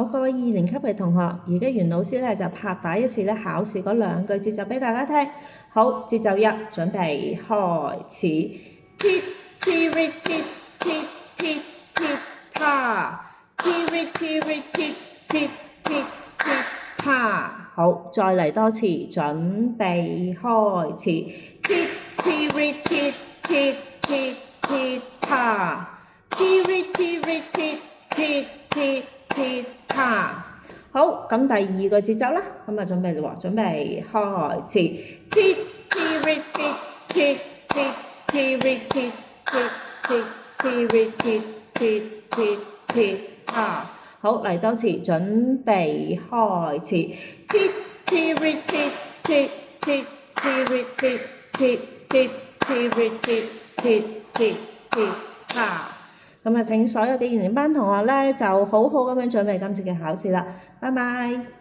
好，各位二年級嘅同學，而家袁老師咧就拍打一次咧考試嗰兩句節奏俾大家聽。好，節奏一，準備開始。Tit tit tit tit tit tit ta tit tit tit tit tit tit ta。好，再嚟多次，準備開始。Tit tit tit tit tit tit ta tit tit tit tit tit tit ta。好，咁第二個節奏啦，咁啊準備啦喎，準備開始。Tit tit tit tit tit tit tit tit tit tit tit tit tit ta。好，嚟多次，準備開始。Tit tit tit tit tit tit tit tit tit tit tit tit tit ta。咁啊，請所有嘅二年班同學咧就好好咁樣準備今次嘅考試啦，拜拜。